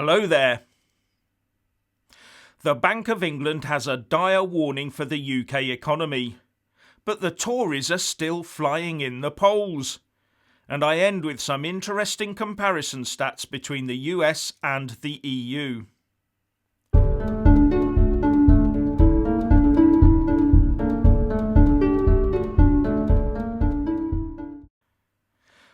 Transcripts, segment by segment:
Hello there. The Bank of England has a dire warning for the UK economy, but the Tories are still flying in the polls. And I end with some interesting comparison stats between the US and the EU.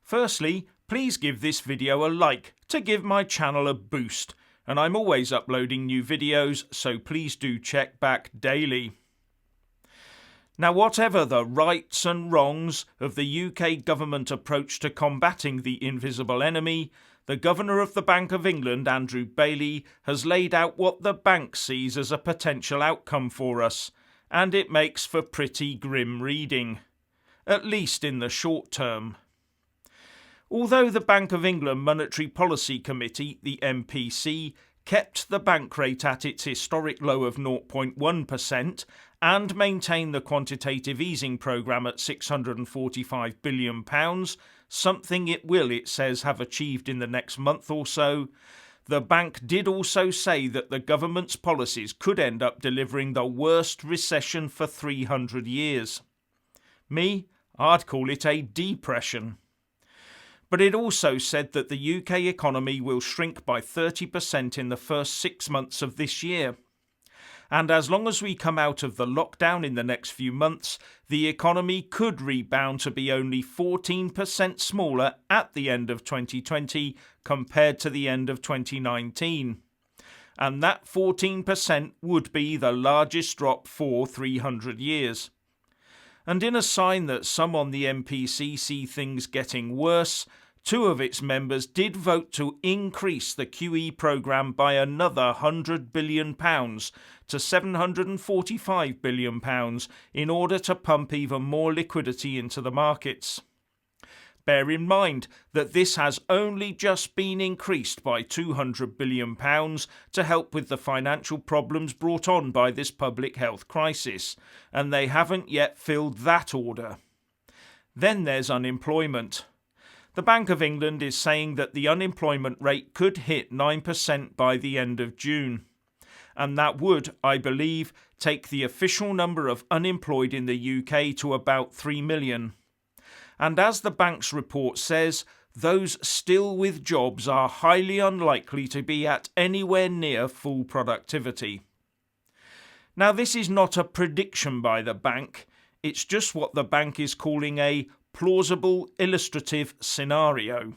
Firstly, please give this video a like to give my channel a boost, and I'm always uploading new videos, so please do check back daily. Now, whatever the rights and wrongs of the UK government approach to combating the invisible enemy, the Governor of the Bank of England, Andrew Bailey, has laid out what the bank sees as a potential outcome for us, and it makes for pretty grim reading, at least in the short term. Although the Bank of England Monetary Policy Committee, the MPC, kept the bank rate at its historic low of 0.1% and maintained the quantitative easing programme at £645 billion, something it will, it says, have achieved in the next month or so, the bank did also say that the government's policies could end up delivering the worst recession for 300 years. I'd call it a depression. But it also said that the UK economy will shrink by 30% in the first 6 months of this year. And as long as we come out of the lockdown in the next few months, the economy could rebound to be only 14% smaller at the end of 2020 compared to the end of 2019. And that 14% would be the largest drop for 300 years. And in a sign that some on the MPC see things getting worse, 2 of its members did vote to increase the QE programme by another £100 billion to £745 billion in order to pump even more liquidity into the markets. Bear in mind that this has only just been increased by £200 billion to help with the financial problems brought on by this public health crisis, and they haven't yet filled that order. Then there's unemployment. The Bank of England is saying that the unemployment rate could hit 9% by the end of June. And that would, I believe, take the official number of unemployed in the UK to about 3 million. And as the bank's report says, those still with jobs are highly unlikely to be at anywhere near full productivity. Now, this is not a prediction by the bank, it's just what the bank is calling a plausible illustrative scenario.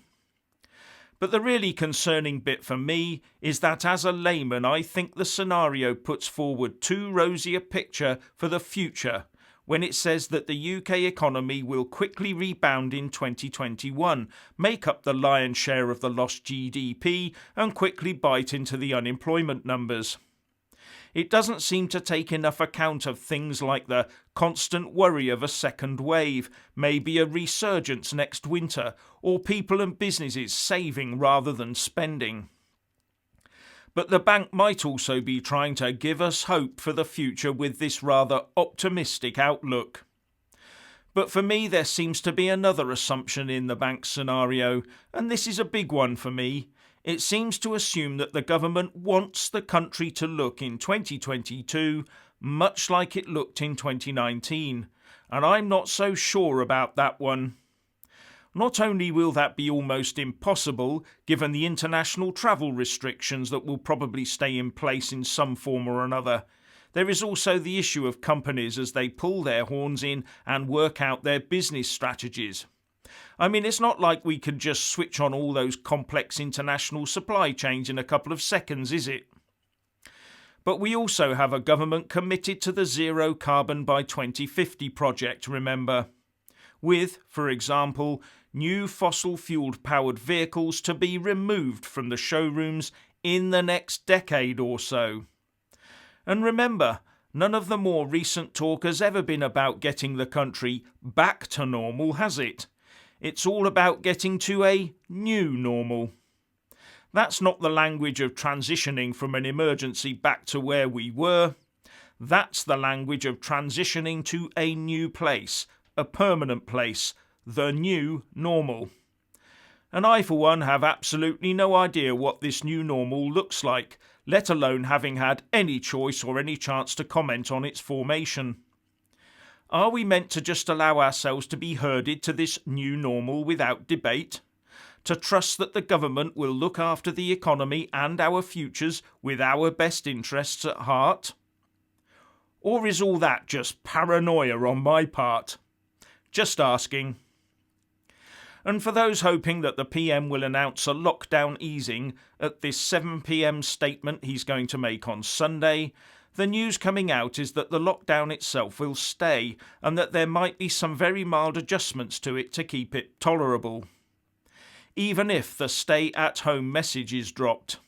But the really concerning bit for me is that as a layman, I think the scenario puts forward too rosy a picture for the future when it says that the UK economy will quickly rebound in 2021, make up the lion's share of the lost GDP, and quickly bite into the unemployment numbers. It doesn't seem to take enough account of things like the constant worry of a second wave, maybe a resurgence next winter, or people and businesses saving rather than spending. But the bank might also be trying to give us hope for the future with this rather optimistic outlook. But for me, there seems to be another assumption in the bank's scenario, and this is a big one for me. It seems to assume that the government wants the country to look in 2022 much like it looked in 2019, and I'm not so sure about that one. Not only will that be almost impossible, given the international travel restrictions that will probably stay in place in some form or another, there is also the issue of companies as they pull their horns in and work out their business strategies. I mean, it's not like we can just switch on all those complex international supply chains in a couple of seconds, is it? But we also have a government committed to the zero carbon by 2050 project, remember, with, for example, new fossil-fueled powered vehicles to be removed from the showrooms in the next decade or so. And remember, none of the more recent talk has ever been about getting the country back to normal, has it? It's all about getting to a new normal. That's not the language of transitioning from an emergency back to where we were. That's the language of transitioning to a new place, a permanent place, the new normal. And I, for one, have absolutely no idea what this new normal looks like, let alone having had any choice or any chance to comment on its formation. Are we meant to just allow ourselves to be herded to this new normal without debate? To trust that the government will look after the economy and our futures with our best interests at heart? Or is all that just paranoia on my part? Just asking. And for those hoping that the PM will announce a lockdown easing at this 7 p.m. statement he's going to make on Sunday, the news coming out is that the lockdown itself will stay and that there might be some very mild adjustments to it to keep it tolerable, even if the stay-at-home message is dropped.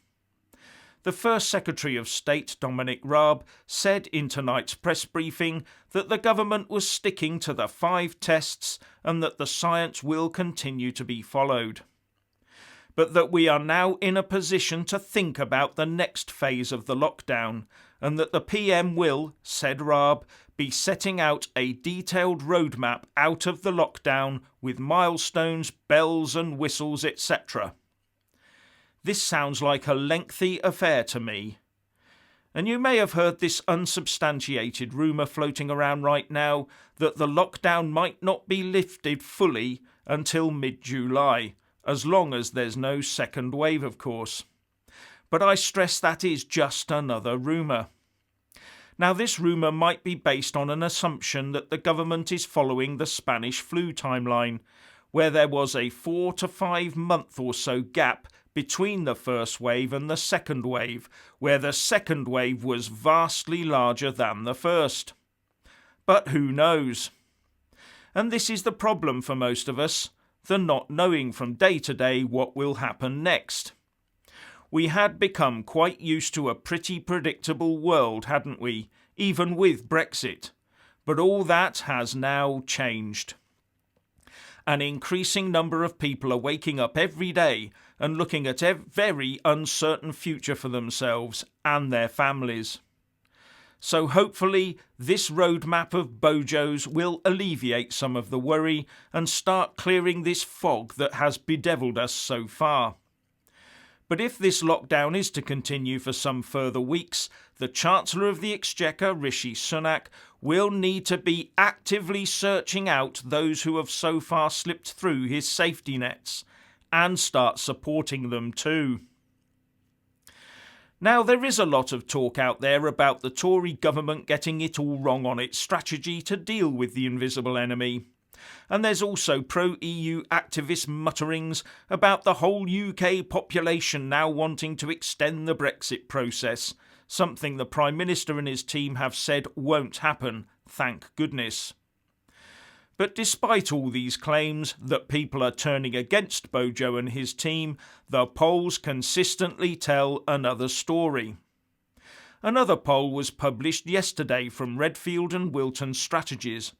The First Secretary of State, Dominic Raab, said in tonight's press briefing that the government was sticking to the 5 tests and that the science will continue to be followed. But that we are now in a position to think about the next phase of the lockdown, and that the PM will, said Raab, be setting out a detailed roadmap out of the lockdown with milestones, bells and whistles, etc. This sounds like a lengthy affair to me. And you may have heard this unsubstantiated rumour floating around right now that the lockdown might not be lifted fully until mid-July, as long as there's no second wave, of course. But I stress that is just another rumour. Now, this rumour might be based on an assumption that the government is following the Spanish flu timeline, where there was a 4 to 5 month or so gap between the first wave and the second wave, where the second wave was vastly larger than the first. But who knows? And this is the problem for most of us, the not knowing from day to day what will happen next. We had become quite used to a pretty predictable world, hadn't we, even with Brexit? But all that has now changed. An increasing number of people are waking up every day and looking at a very uncertain future for themselves and their families. So hopefully this roadmap of bojos will alleviate some of the worry and start clearing this fog that has bedevilled us so far. But if this lockdown is to continue for some further weeks, the Chancellor of the Exchequer, Rishi Sunak, will need to be actively searching out those who have so far slipped through his safety nets and start supporting them too. Now, there is a lot of talk out there about the Tory government getting it all wrong on its strategy to deal with the invisible enemy. And there's also pro-EU activist mutterings about the whole UK population now wanting to extend the Brexit process, something the Prime Minister and his team have said won't happen, thank goodness. But despite all these claims that people are turning against Bojo and his team, the polls consistently tell another story. Another poll was published yesterday from Redfield and Wilton Strategies.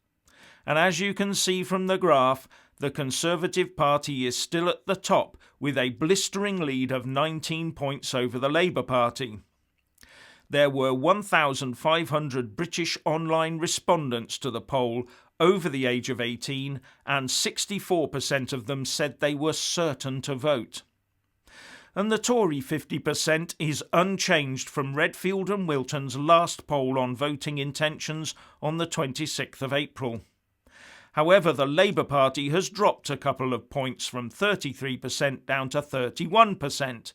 And as you can see from the graph, the Conservative Party is still at the top with a blistering lead of 19 points over the Labour Party. There were 1,500 British online respondents to the poll over the age of 18, and 64% of them said they were certain to vote. And the Tory 50% is unchanged from Redfield and Wilton's last poll on voting intentions on the 26th of April. However, the Labour Party has dropped a couple of points from 33% down to 31%,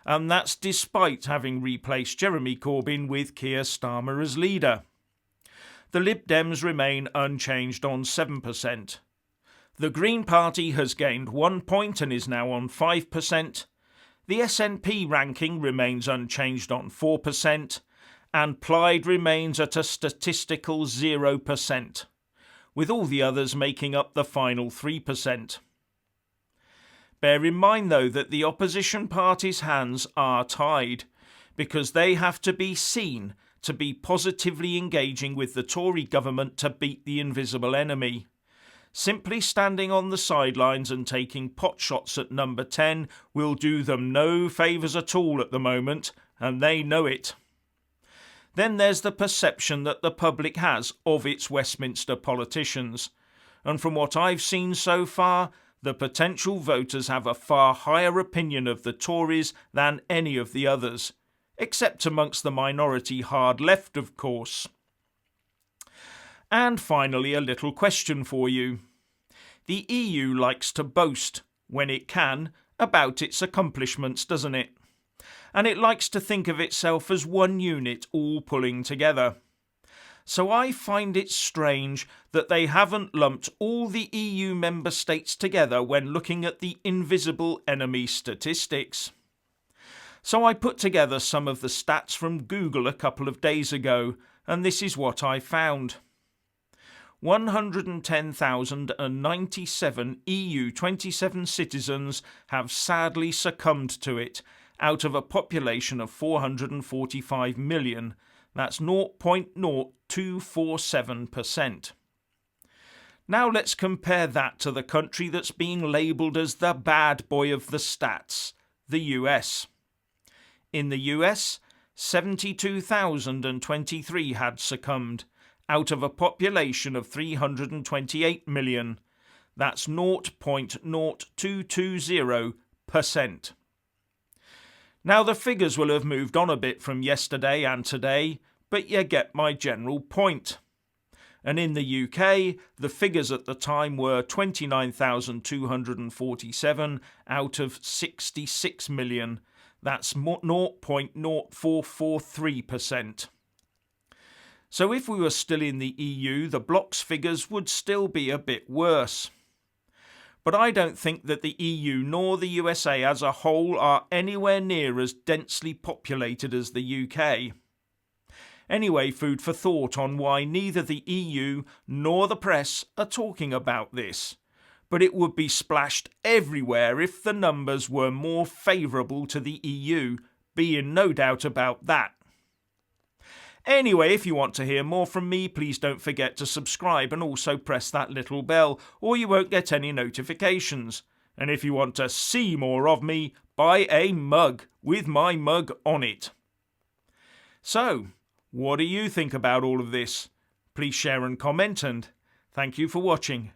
and that's despite having replaced Jeremy Corbyn with Keir Starmer as leader. The Lib Dems remain unchanged on 7%. The Green Party has gained 1 point and is now on 5%. The SNP ranking remains unchanged on 4%, and Plaid remains at a statistical 0%. With all the others making up the final 3%. Bear in mind, though, that the opposition parties' hands are tied, because they have to be seen to be positively engaging with the Tory government to beat the invisible enemy. Simply standing on the sidelines and taking potshots at number 10 will do them no favours at all at the moment, and they know it. Then there's the perception that the public has of its Westminster politicians. And from what I've seen so far, the potential voters have a far higher opinion of the Tories than any of the others, except amongst the minority hard left, of course. And finally, a little question for you. The EU likes to boast, when it can, about its accomplishments, doesn't it? And it likes to think of itself as one unit all pulling together. So I find it strange that they haven't lumped all the EU member states together when looking at the invisible enemy statistics. So I put together some of the stats from Google a couple of days ago, and this is what I found. 110,097 EU 27 citizens have sadly succumbed to it, out of a population of 445 million. That's 0.0247%. Now let's compare that to the country that's being labelled as the bad boy of the stats, the US. In the US, 72,023 had succumbed, out of a population of 328 million. That's 0.0220%. Now the figures will have moved on a bit from yesterday and today, but you get my general point. And in the UK, the figures at the time were 29,247 out of 66 million. That's 0.0443%. So if we were still in the EU, the bloc's figures would still be a bit worse. But I don't think that the EU nor the USA as a whole are anywhere near as densely populated as the UK. Anyway, food for thought on why neither the EU nor the press are talking about this. But it would be splashed everywhere if the numbers were more favourable to the EU, being no doubt about that. Anyway, if you want to hear more from me, please don't forget to subscribe and also press that little bell, or you won't get any notifications. And if you want to see more of me, buy a mug with my mug on it. So, what do you think about all of this? Please share and comment, and thank you for watching.